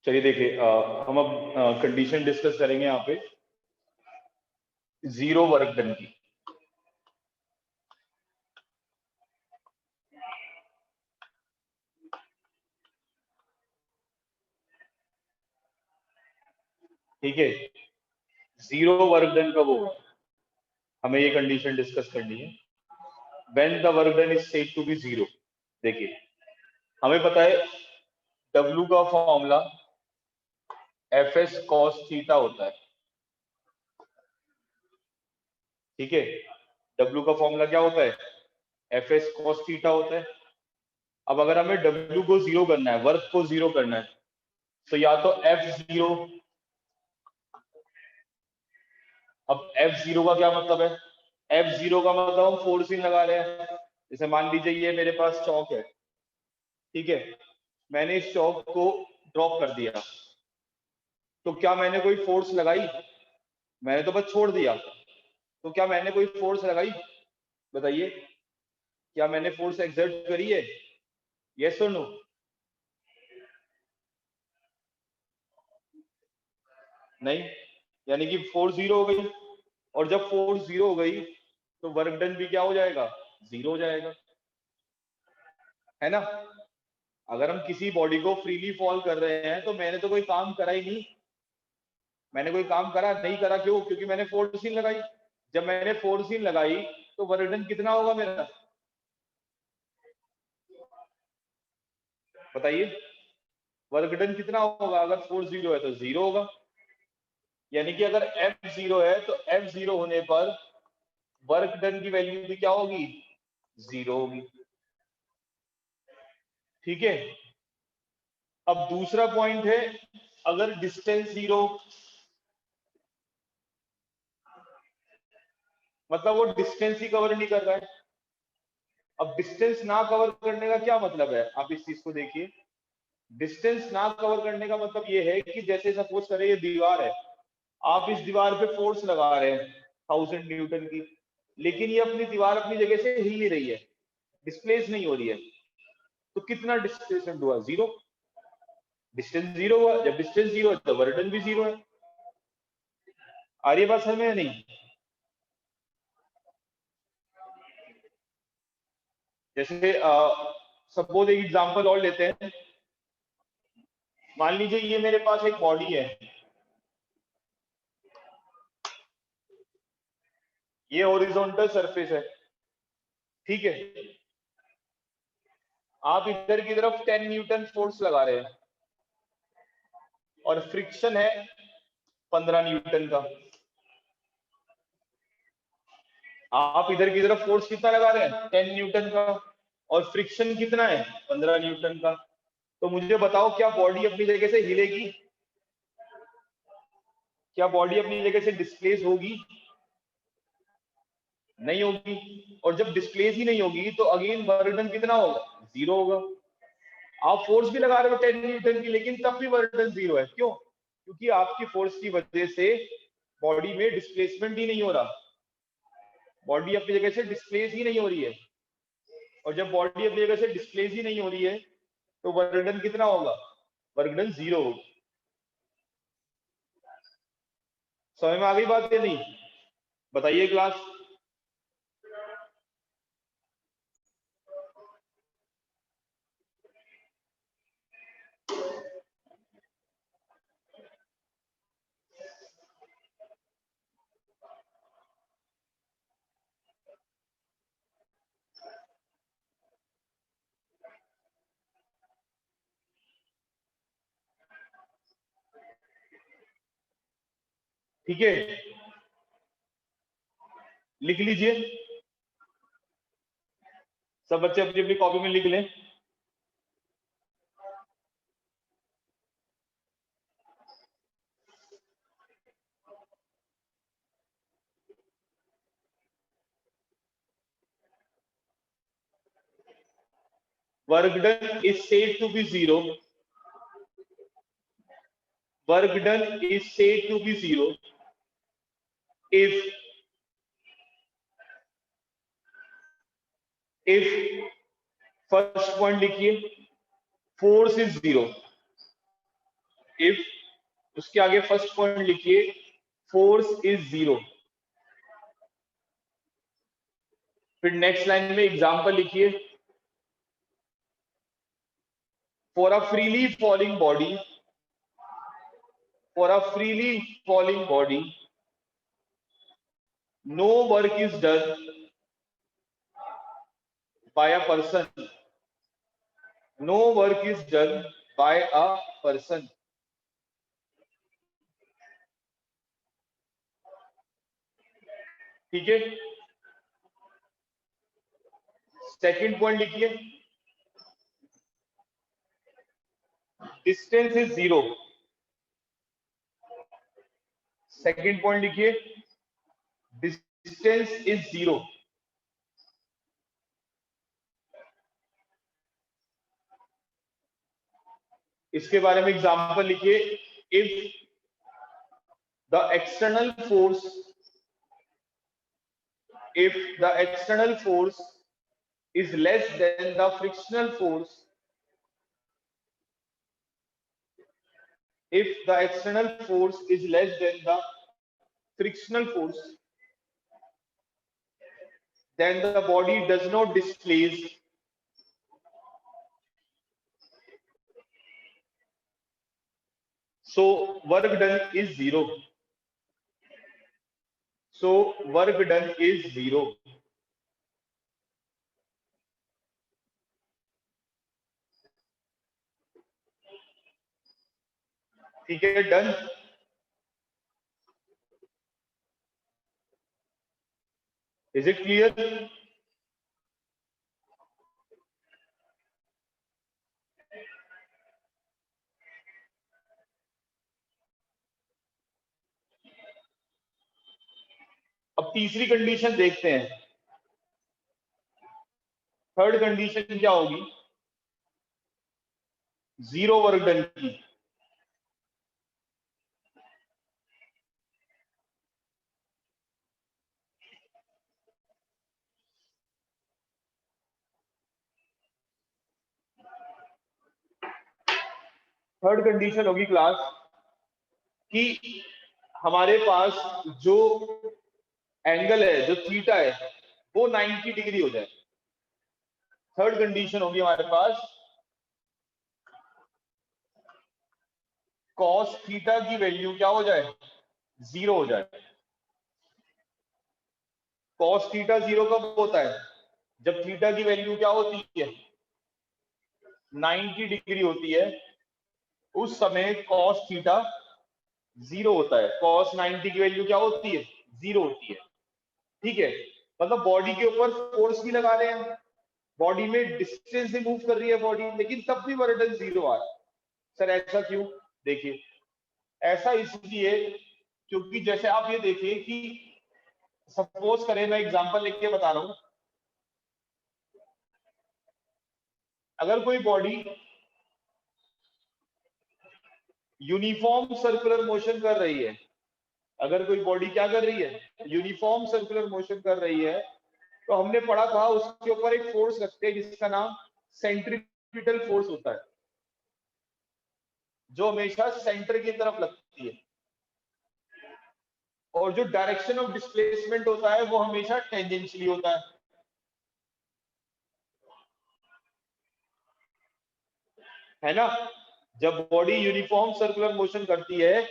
चलिए देखिए, हम अब कंडीशन डिस्कस करेंगे यहाँ पे जीरो वर्क डन की। ठीक है, जीरो वर्क डन कब होगा, हमें ये कंडीशन डिस्कस करनी है। When the work done is said to be zero. देखिए हमें पता है W का फॉर्मूला Fs cos थीटा होता है। ठीक है, W का फॉर्मूला क्या होता है, Fs cos थीटा होता है। अब अगर हमें W को जीरो करना है, वर्क को जीरो करना है, तो या तो F0, अब F0 का क्या मतलब है, F0 का मतलब हम फोर्सिंग लगा रहे हैं। जैसे मान लीजिए ये मेरे पास चौक है, ठीक है, मैंने इस चौक को ड्रॉप कर दिया, तो क्या मैंने कोई फोर्स लगाई, मैंने तो बस छोड़ दिया। तो क्या मैंने कोई फोर्स लगाई, बताइए, क्या मैंने फोर्स एक्सर्ट करी है, यस और नो? नहीं, यानी कि फोर्स जीरो हो गई, और जब फोर्स जीरो हो गई तो वर्क डन भी क्या हो जाएगा, जीरो हो जाएगा, है ना। अगर हम किसी बॉडी को फ्रीली फॉल कर रहे हैं तो मैंने तो कोई काम करा ही नहीं, मैंने कोई काम करा नहीं, करा क्यों, क्योंकि मैंने फोर्सिंग लगाई। जब मैंने फोर्सिंग लगाई तो वर्क डन कितना होगा मेरा, बताइए, वर्क डन कितना होगा, अगर फोर्स जीरो है तो जीरो होगा। यानी कि अगर F0 है तो F0 होने पर वर्क डन की वैल्यू भी क्या होगी, जीरो होगी। ठीक है, अब दूसरा पॉइंट है, अगर डिस्टेंस जीरो, मतलब वो डिस्टेंस ही कवर नहीं कर रहा है। अब डिस्टेंस ना कवर करने का क्या मतलब है, आप इस चीज को देखिए। डिस्टेंस ना कवर करने का मतलब ये है कि जैसे सपोज करें ये दीवार है, आप इस दीवार पे फोर्स लगा रहे हैं 1000 न्यूटन की, लेकिन ये अपनी दीवार अपनी जगह से हिल नहीं रही है, डिस्प्लेस नहीं हो रही है, तो कितना डिस्प्लेसमेंट हुआ, जीरो। डिस्टेंस जीरो हुआ, जब डिस्टेंस जीरो है तो वर्क डन भी जीरो है। आ रही है बात समझ में या नहीं? जैसे सपोज एक एग्जांपल और लेते हैं, मान लीजिए ये मेरे पास एक बॉडी है, ये हॉरिजॉन्टल सरफेस है, ठीक है, आप इधर की तरफ 10 न्यूटन फोर्स लगा रहे हैं और फ्रिक्शन है 15 न्यूटन का। आप इधर की तरफ फोर्स कितना लगा रहे हैं, 10 न्यूटन का, और फ्रिक्शन कितना है, 15 न्यूटन का। तो मुझे बताओ, क्या बॉडी अपनी जगह से हिलेगी, क्या बॉडी अपनी जगह से डिस्प्लेस होगी, नहीं होगी। और जब डिस्प्लेस ही नहीं होगी तो अगेन वर्क डन कितना होगा, जीरो होगा। आप फोर्स भी लगा रहे हो 10 न्यूटन की, लेकिन तब भी वर्क डन जीरो है, क्यों, क्योंकि आपकी फोर्स की वजह से बॉडी में डिस्प्लेसमेंट ही नहीं हो रहा, बॉडी अपनी जगह से डिस्प्लेस ही नहीं हो रही है। और जब बॉडी अपनी जगह से डिस्प्लेस ही नहीं हो रही है तो वर्क डन कितना होगा, वर्क डन जीरो होगा। समझ में आ गई बात या नहीं, बताइए क्लास। ठीक है, लिख लीजिए, सब बच्चे अपनी अपनी कॉपी में लिख लें। Work done is said to be zero, work done is said to be zero if first point लिखिए, फोर्स इज जीरो, इफ, उसके आगे फर्स्ट पॉइंट लिखिए, फोर्स इज 0। फिर नेक्स्ट लाइन में एग्जांपल लिखिए, for a freely falling body, for a freely falling body no work is done by a person, no work is done by a person। ठीक है, second point लिखिए, distance is 0। Second point लिखिए, distance is 0। इसके बारे में example लिखिए, if the external force, if the external force is less than the frictional force, if the external force is less than the frictional force, then the body does not displace, so work done is 0, so work done is 0। ठीक है, done. Is it clear? अब तीसरी condition देखते हैं, third condition क्या होगी, 0 work done की। Third condition होगी क्लास कि हमारे पास जो एंगल है, जो थीटा है, वो 90 डिग्री हो जाए। थर्ड कंडीशन होगी हमारे पास, कॉस थीटा की वैल्यू क्या हो जाए, 0 हो जाए। कॉस थीटा 0 कब होता है, जब थीटा की वैल्यू क्या होती है, 90 डिग्री होती है, उस समय कॉस थीटा 0 होता है। कॉस 90 की वैल्यू क्या होती है, 0 होती है। ठीक है, मतलब बॉडी के ऊपर फोर्स भी लगा रहे हैं, बॉडी में डिस्टेंस से मूव कर रही है बॉडी, लेकिन तब भी वर्क डन 0 आ रहा है। सर ऐसा क्यों? देखिए, ऐसा इसलिए क्योंकि जैसे आप ये देखिए कि सपोज करें, मैं एग्जांपल लेके बता रहा हूं, अगर कोई बॉडी यूनिफॉर्म सर्कुलर मोशन कर रही है, अगर कोई बॉडी क्या कर रही है, यूनिफॉर्म सर्कुलर मोशन कर रही है, तो हमने पढ़ा था उसके ऊपर एक फोर्स रखते हैं जिसका नाम सेंट्रीपिटल फोर्स होता है, जो हमेशा सेंटर की तरफ लगती है, और जो डायरेक्शन ऑफ डिस्प्लेसमेंट होता है वो हमेशा टेंजेंशियली होता है ना। जब बॉडी यूनिफॉर्म सर्कुलर मोशन करती है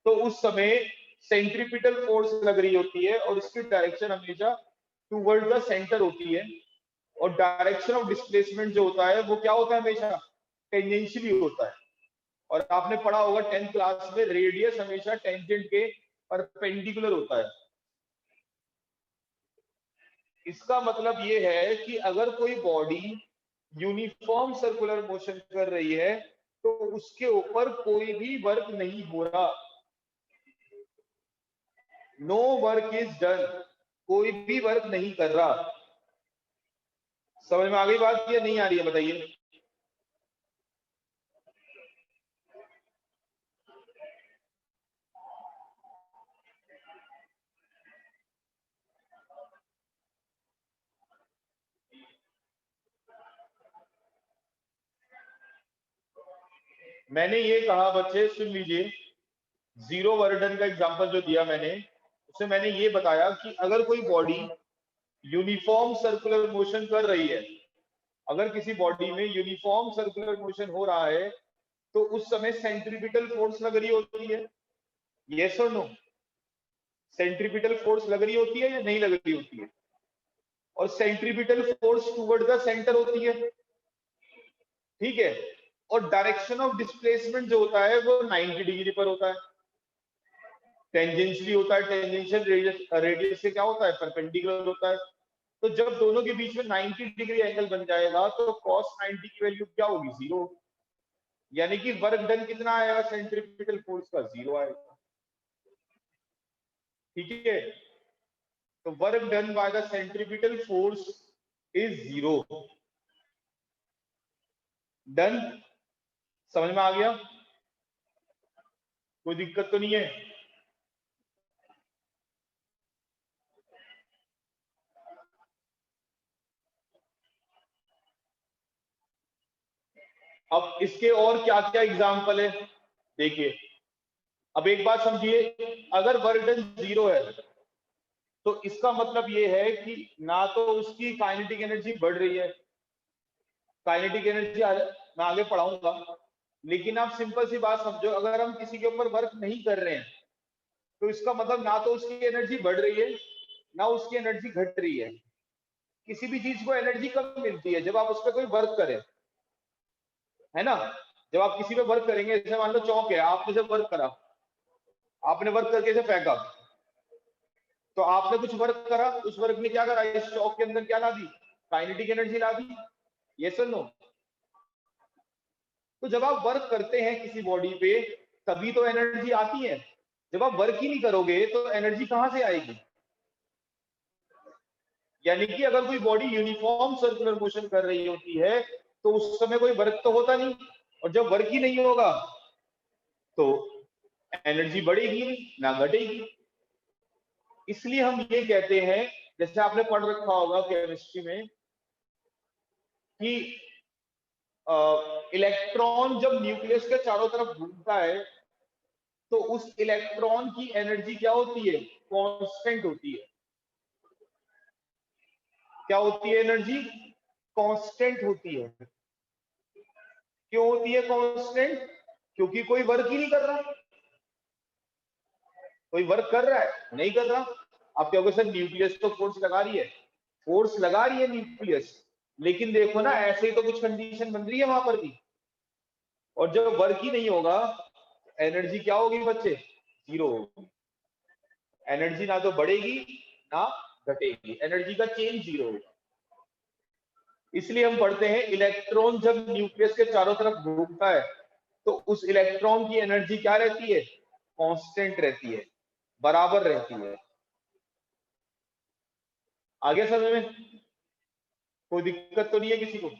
तो उस समय सेंट्रीपिटल फोर्स लग रही होती है और उसकी डायरेक्शन हमेशा टूवर्ड द सेंटर होती है, और डायरेक्शन ऑफ डिस्प्लेसमेंट जो होता है वो क्या होता है, हमेशा टेंजेंशियली होता है। और आपने पढ़ा होगा 10th क्लास में, रेडियस हमेशा टेंजेंट के परपेंडिकुलर होता है। इसका मतलब ये है कि अगर कोई बॉडी यूनिफॉर्म सर्कुलर मोशन कर रही है तो उसके ऊपर कोई भी वर्क नहीं हो रहा, नो वर्क इज डन, कोई भी वर्क नहीं कर रहा। समझ में आ गई बात या नहीं आ रही है, बताइए। मैंने ये कहा बच्चे सुन लीजिए, जीरो वर्क डन का एग्जांपल जो दिया मैंने, उससे मैंने ये बताया कि अगर कोई बॉडी यूनिफॉर्म सर्कुलर मोशन कर रही है, अगर किसी बॉडी में यूनिफॉर्म सर्कुलर मोशन हो रहा है, तो उस समय सेंट्रीपिटल फोर्स लग रही होती है, यस और नो? सेंट्रीपिटल फोर्स लग रही होती है या नहीं लग रही होती है? और centripetal force toward the centre होती है, ठीक है? और डायरेक्शन ऑफ डिस्प्लेसमेंट जो होता है वो 90 डिग्री पर होता है, टेंजेंशियली होता है, टेंजेंशियल रेडियस से क्या होता है, परपेंडिकुलर होता है। तो जब दोनों के बीच में 90 डिग्री एंगल बन जाएगा तो cos 90 की वैल्यू क्या होगी, 0, यानी कि वर्क डन कितना आएगा सेंट्रीपिटल फोर्स का, 0 आएगा, ठीक है? तो work done by the centripetal force is 0। Done, समझ में आ गया? कोई दिक्कत तो नहीं है? अब इसके और क्या क्या एग्जाम्पल है देखिए। अब एक बात समझिए, अगर वर्क डन 0 है तो इसका मतलब ये है कि ना तो उसकी काइनेटिक एनर्जी बढ़ रही है, काइनेटिक एनर्जी मैं आगे पढ़ाऊंगा, लेकिन आप सिंपल सी बात समझो, अगर हम किसी के ऊपर वर्क नहीं कर रहे हैं तो इसका मतलब ना तो उसकी एनर्जी बढ़ रही है ना उसकी एनर्जी घट रही है। किसी भी चीज को एनर्जी कब मिलती है, जब आप उस पर कोई वर्क करें, है ना? जब आप किसी पे वर्क करेंगे, जैसे मान लो चौक है, आपने जब वर्क करा, आपने वर्क करके इसे फेंका, तो आपने कुछ वर्क करा, उस वर्क ने क्या करा, इस चौक के अंदर क्या ला दी, काइनेटिक एनर्जी ला दी, यस और नो? तो जब आप वर्क करते हैं किसी बॉडी पे तभी तो एनर्जी आती है, जब आप वर्क ही नहीं करोगे तो एनर्जी कहां से आएगी? यानी कि अगर कोई बॉडी यूनिफॉर्म सर्कुलर मोशन कर रही होती है तो उस समय कोई वर्क तो होता नहीं, और जब वर्क ही नहीं होगा तो एनर्जी बढ़ेगी ना घटेगी। इसलिए हम ये कहते हैं, जैसे आपने पढ़ रखा होगा केमिस्ट्री में, कि इलेक्ट्रॉन जब न्यूक्लियस के चारों तरफ घूमता है तो उस इलेक्ट्रॉन की एनर्जी क्या होती है, कांस्टेंट होती है। क्या होती है एनर्जी? कांस्टेंट होती है। क्यों होती है कांस्टेंट? क्योंकि कोई वर्क ही नहीं कर रहा। कोई वर्क कर रहा है? नहीं कर रहा। आप कहोगे सर न्यूक्लियस तो फोर्स लगा रही है, फोर्स लगा रही है न्यूक्लियस, लेकिन देखो ना ऐसे ही तो कुछ कंडीशन बन रही है वहां पर भी, और जब वर्क ही नहीं होगा एनर्जी क्या होगी बच्चे, 0 होगी। एनर्जी ना तो बढ़ेगी ना घटेगी, एनर्जी का चेंज 0 होगा। इसलिए हम पढ़ते हैं इलेक्ट्रॉन जब न्यूक्लियस के चारों तरफ घूमता है तो उस इलेक्ट्रॉन की एनर्जी क्या रहती है, कांस्टेंट रहती है, बराबर रहती है। आगे समझ में? कोई दिक्कत तो नहीं है किसी को?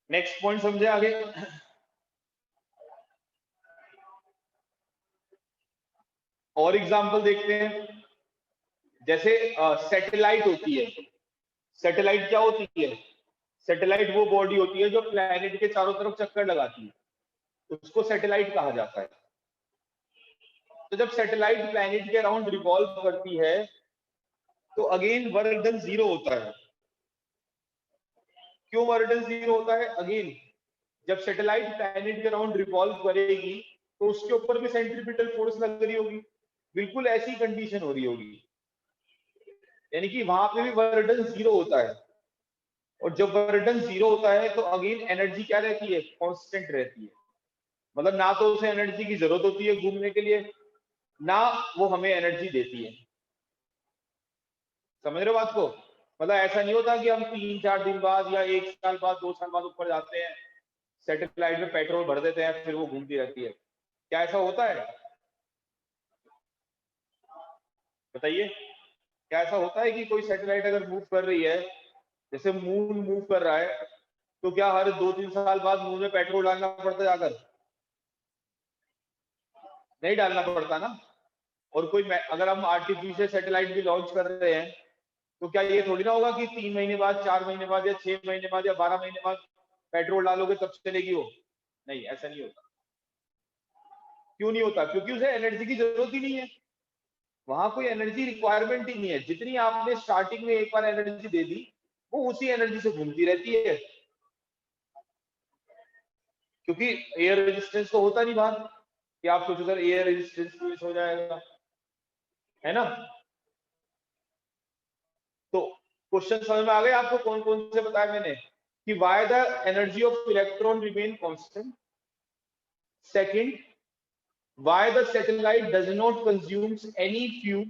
नेक्स्ट पॉइंट समझे आगे? और एग्जांपल देखते हैं। जैसे सैटेलाइट होती है। सैटेलाइट क्या होती है? सैटेलाइट वो बॉडी होती है जो प्लैनेट के चारों तरफ चक्कर लगाती है, उसको सैटेलाइट कहा जाता है। तो जब सैटेलाइट प्लैनेट के अराउंड रिवॉल्व करती है तो अगेन वर्क डन 0 होता है। क्यों वर्क डन 0 होता है? अगेन जब सैटेलाइट प्लैनेट के अराउंड रिवॉल्व करेगी तो उसके ऊपर भी सेंट्रीपिटल फोर्स लग रही होगी, बिल्कुल ऐसी कंडीशन हो रही होगी, यानी कि वहां पे भी वर्क डन 0 होता है। और जब वर्क डन 0 होता है तो अगेन एनर्जी क्या रहती है, कांस्टेंट रहती है। मतलब ना तो उसे एनर्जी की जरूरत होती है घूमने के लिए, ना वो हमें एनर्जी देती है। समझ रहे हो बात को? मतलब ऐसा नहीं होता कि हम 3-4 दिन बाद या 1 साल बाद 2 साल बाद ऊपर जाते हैं, सैटेलाइट में पेट्रोल भर देते हैं, फिर वो घूमती रहती है। क्या ऐसा होता है? बताइए, क्या ऐसा होता है कि कोई सैटेलाइट अगर मूव कर रही है, जैसे मून मूव कर रहा है, तो क्या हर 2-3 साल बाद मून में पेट्रोल डालना पड़ता है जाकर? नहीं डालना पड़ता ना। और कोई अगर हम आर्टिफिशियल सैटेलाइट भी लॉन्च कर रहे हैं तो क्या ये थोड़ी ना होगा कि 3 महीने बाद, 4 महीने बाद, या 6 महीने बाद, या 12 महीने बाद पेट्रोल डालोगे तब चलेगी वो। नहीं, ऐसा नहीं होता। क्यों नहीं होता? क्योंकि उसे एनर्जी की जरूरत ही नहीं है, वहां कोई एनर्जी रिक्वायरमेंट ही नहीं है। जितनी आपने स्टार्टिंग में एक बार एनर्जी दे दी, वो उसी एनर्जी से घूमती रहती है, क्योंकि एयर रेजिस्टेंस तो होता नहीं बाहर कि आप सोचो सर एयर रेजिस्टेंस हो जाएगा, है ना। तो क्वेश्चन समझ में आ गए आपको कौन कौन से बताया मैंने कि why the energy of electron remain constant. Second, why the satellite does not consumes any fuel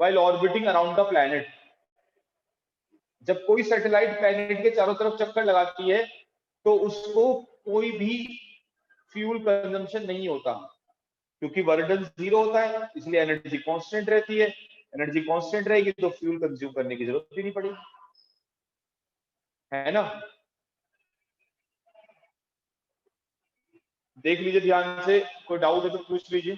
while orbiting around the planet. जब कोई सैटेलाइट प्लैनेट के चारों तरफ चक्कर लगाती है तो उसको कोई भी फ्यूल कंजम्पशन नहीं होता, क्योंकि वर्डन 0 होता है, इसलिए एनर्जी कांस्टेंट रहती है। एनर्जी कांस्टेंट रहेगी तो फ्यूल कंज्यूम करने की जरूरत भी नहीं पड़ेगी, है ना। देख लीजिए ध्यान से, कोई डाउट है तो पूछ लीजिए।